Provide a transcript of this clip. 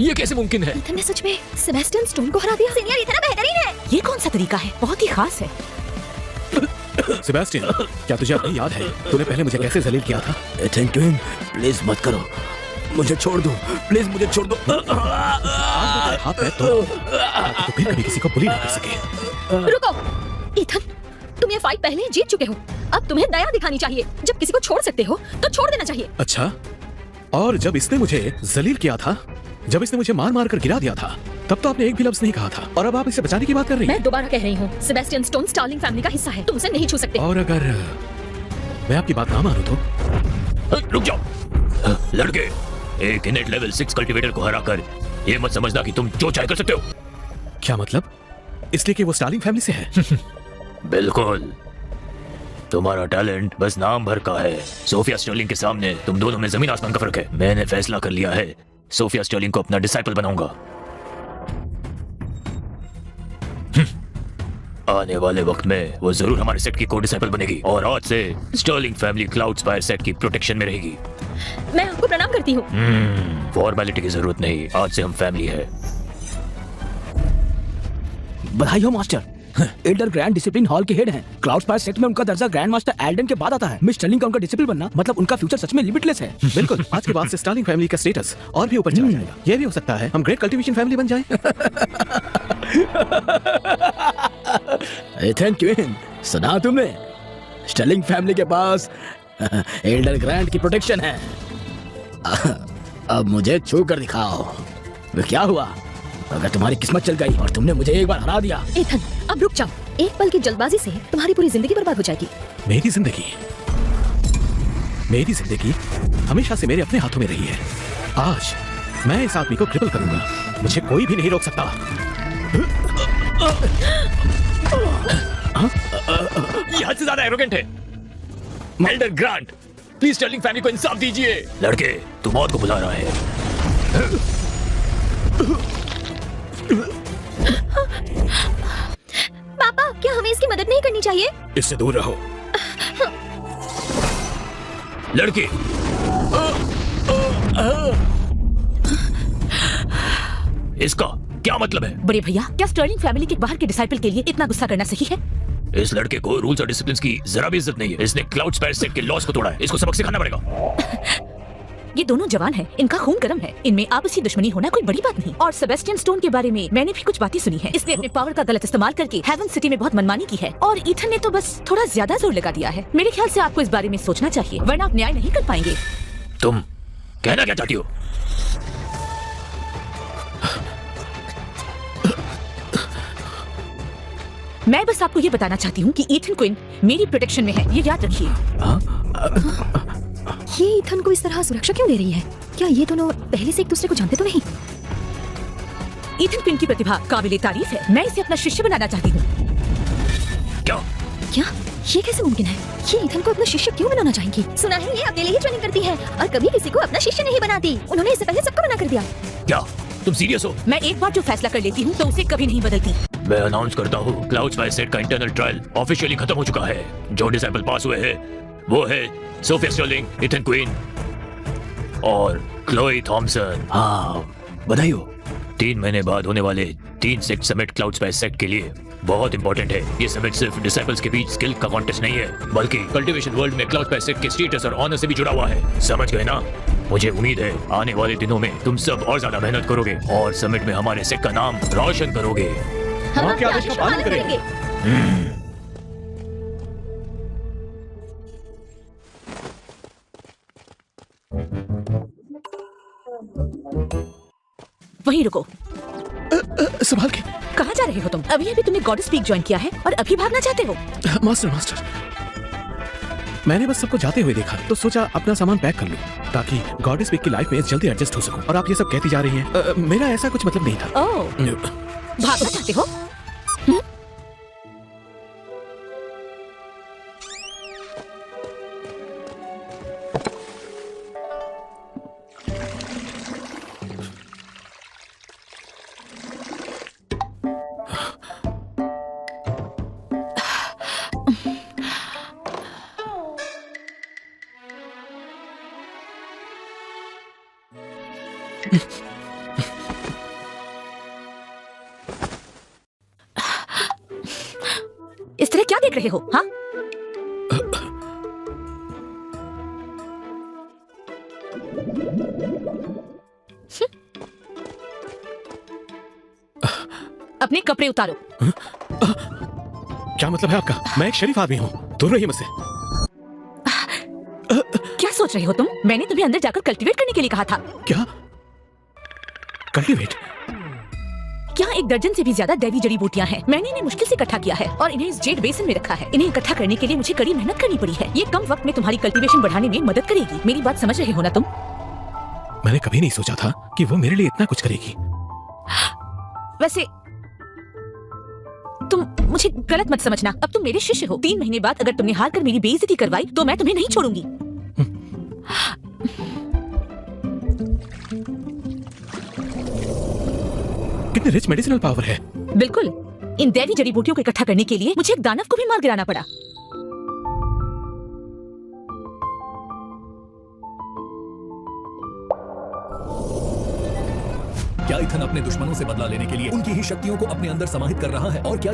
ये कैसे मुमकिन है? ईथन ने सच में सेबेस्टियन स्टोन को हरा दिया। सीनियर ईथन बेहतरीन है। ये कौन सा तरीका है? बहुत ही खास है। सेबेस्टियन, क्या तुझे अपनी याद है तूने पहले मुझे कैसे जलील किया था? एथन क्वीन, प्लीज मत करो, मुझे छोड़ दो, प्लीज मुझे छोड़ दो। हाथ पैर तो फिर कभी किसी को बुली ना कर सके। रुको ईथन, तुम ये फाइट पहले जीत चुके हो। अब तुम्हें दया दिखानी चाहिए। जब किसी को छोड़ सकते हो तो छोड़ देना चाहिए। अच्छा, और जब इसने मुझे जलील किया था, जब इसने मुझे मार मार कर गिरा दिया था, तब तो आपने एक भी लफ्ज नहीं कहा था, और अब आप इसे बचाने की बात कर रही हैं। मैं दोबारा कह रही हूँ, सेबेस्टियन स्टोन स्टार्लिंग फैमिली का हिस्सा है। तुम उसे नहीं छू सकते। और अगर मैं आपकी बात ना मानूं तो? रुक जाओ लड़के, एक इनेट लेवल 6 कल्टीवेटर को हराकर ये मत समझना कि तुम जो चाहे कर सकते हो। क्या मतलब? इसलिए कि वो स्टार्लिंग फैमिली से है? बिल्कुल, तुम्हारा टैलेंट बस नाम भर का है। सोफिया स्टर्लिंग के सामने तुम दोनों में जमीन आसमान का फर्क है। मैंने फैसला कर लिया है, सोफिया स्टर्लिंग को अपना डिसाइपल बनाऊंगा। आने वाले वक्त में वो जरूर हमारे सेट की को डिसाइपल बनेगी, और आज से Sterling family cloud spire set की प्रोटेक्शन में रहेगी। मैं आपको प्रणाम करती हूँ। फॉर्मेलिटी की जरूरत नहीं, आज से हम फैमिली है। बधाई हो master, Elder grand discipline hall के हेड हैं। क्लाउड स्पायर सेट में उनका दर्जा ग्रैंड मास्टर एल्डन के बाद आता है। मिस स्टर्लिंग का उनका डिसिप्लिन बनना मतलब उनका फ्यूचर सच में लिमिटलेस है। बिल्कुल, आज के बाद से स्टार्लिंग फैमिली का स्टेटस और भी ऊपर चला जाएगा। ये भी हो सकता है हम ग्रेट कल्टीवेशन फैमिली बन जाएं। एथन क्वीन, सुना तुमने? स्टर्लिंग फैमिली के पास एल्डर ग्रैंड की प्रोटेक्शन है। अब मुझे छू कर दिखाओ, वो क्या हुआ? अगर तुम्हारी किस्मत चल गई और तुमने मुझे एक बार हरा दिया। ईथन, अब रुक जाओ। एक पल की जल्दबाजी से तुम्हारी पूरी जिंदगी बर्बाद हो जाएगी। मेरी जिंदगी हमेशा से मेरे अपने हाथों में रही है। आज मैं इस आदमी को क्रिपल करूंगा, मुझे कोई भी नहीं रोक सकता। ये हद से ज्यादा एरोगेंट है। Elder Grant, please Sterling family को इंसाफ दीजिए। लड़के, तू मौत को बुला रहा है। पापा, क्या हमें इसकी मदद नहीं करनी चाहिए? इससे दूर रहो। लड़के, इसका क्या मतलब है? बड़े भैया, क्या स्टर्लिंग फैमिली के बाहर के डिसाइपल के लिए इतना गुस्सा करना सही है? इस लड़के को रूल्स और डिसिप्लिन की जरा भी इज्जत नहीं है। इसने क्लाउड स्पायर सेट के लॉस को तोड़ा है, इसको सबक सिखाना पड़ेगा। ये दोनों जवान हैं, इनका खून गर्म है, इनमें आपसी दुश्मनी होना कोई बड़ी बात नहीं। और सेबेस्टियन स्टोन के बारे में मैंने भी कुछ बातें सुनी है। इसने अपने पावर का गलत इस्तेमाल करके हेवन सिटी में बहुत मनमानी की है, और ईथन ने तो बस थोड़ा ज्यादा जोर लगा दिया है। मेरे ख्याल से आपको इस बारे में सोचना चाहिए, वरना आप न्याय नहीं कर पाएंगे। तुम कहना क्या चाहती हो? मैं बस आपको ये बताना चाहती हूँ कि ईथन क्विन मेरी प्रोटेक्शन में है, ये याद रखिए। ये ईथन को इस तरह सुरक्षा क्यों दे रही है? क्या ये दोनों पहले से एक दूसरे को जानते तो नहीं? ईथन क्विन की प्रतिभा काबिले तारीफ है, मैं इसे अपना शिष्य बनाना चाहती हूँ। क्या? ये कैसे मुमकिन है? ये ईथन को अपना शिष्य क्यों बनाना चाहेंगी? सुना है ये अकेले ही ट्रेनिंग करती है और कभी किसी को अपना शिष्य नहीं बनाती। उन्होंने इससे पहले सबको मना कर दिया। क्या तुम सीरियस हो? मैं एक बार जो फैसला कर लेती हूँ तो उसे कभी नहीं बदलती। मैं अनाउंस करता हूँ, क्लाउड स्पायर सेट का इंटरनल ट्रायल ऑफिशियली खत्म हो चुका है। जो डिसाइपल पास हुए हैं वो है सोफिया स्टर्लिंग, ईथन क्वीन और क्लोई थॉमसन। हाँ, बधाई हो। 3 महीने बाद होने वाले 3 set summit cloud spire set के लिए बहुत इंपॉर्टेंट है। ये समिट सिर्फ डिसाइपल्स के बीच स्किल का कॉन्टेस्ट नहीं है, बल्कि कल्टीवेशन वर्ल्ड में क्लाउड स्पायर सेट के स्टेटस और ऑनर से भी जुड़ा हुआ है। समझ गए ना? मुझे उम्मीद है आने वाले दिनों में तुम सब और ज्यादा मेहनत करोगे और समिट में हमारे सेट का नाम रोशन करोगे। हम आपके आदेश का पालन करेंगे। वहीं रुको। संभाल के। कहाँ जा रहे हो तुम? अभी अभी तुमने गॉड स्पीक ज्वाइन किया है और अभी भागना चाहते हो? मास्टर, मैंने बस सबको जाते हुए देखा तो सोचा अपना सामान पैक कर लूं ताकि गॉड स्पीक की लाइफ में जल्दी एडजस्ट हो सकूं। और आप ये सब कहती जा रही हैं। मेरा ऐसा कुछ मतलब नहीं था। ओह, भागना चाहते हो? इस तरह क्या देख रहे हो? हाँ, अपने कपड़े उतारो। क्या मतलब है आपका? मैं एक शरीफ आदमी हूँ, दूर रहिए मुझसे। क्या सोच रहे हो तुम? मैंने तुम्हें अंदर जाकर कल्टीवेट करने के लिए कहा था। क्या? कल्टीवेट? यहाँ 1 दर्जन से भी ज्यादा दैवी जड़ी बूटियाँ हैं। मैंने इन्हें मुश्किल से इकट्ठा किया है और इन्हें इस जेड बेसिन में रखा है। इन्हें इकट्ठा करने के लिए मुझे कड़ी मेहनत करनी पड़ी है। ये कम वक्त में तुम्हारी कल्टीवेशन बढ़ाने में मदद करेगी। मेरी बात समझ रहे हो ना तुम? मैंने कभी नहीं सोचा था कि वो मेरे लिए इतना कुछ करेगी। वैसे तुम मुझे गलत मत समझना। अब तुम मेरे शिष्य हो। 3 महीने बाद अगर तुमने हार कर मेरी बेइज्जती करवाई तो मैं तुम्हें नहीं छोड़ूंगी। कितनी रिच मेडिसिनल पावर है। बिल्कुल। इन दैवी जड़ी बूटियों को इकट्ठा करने के लिए मुझे एक दानव को भी मार गिराना पड़ा। क्या इथन अपने दुश्मनों से बदला लेने के लिए उनकी ही शक्तियों को अपने अंदर समाहित कर रहा है? और क्या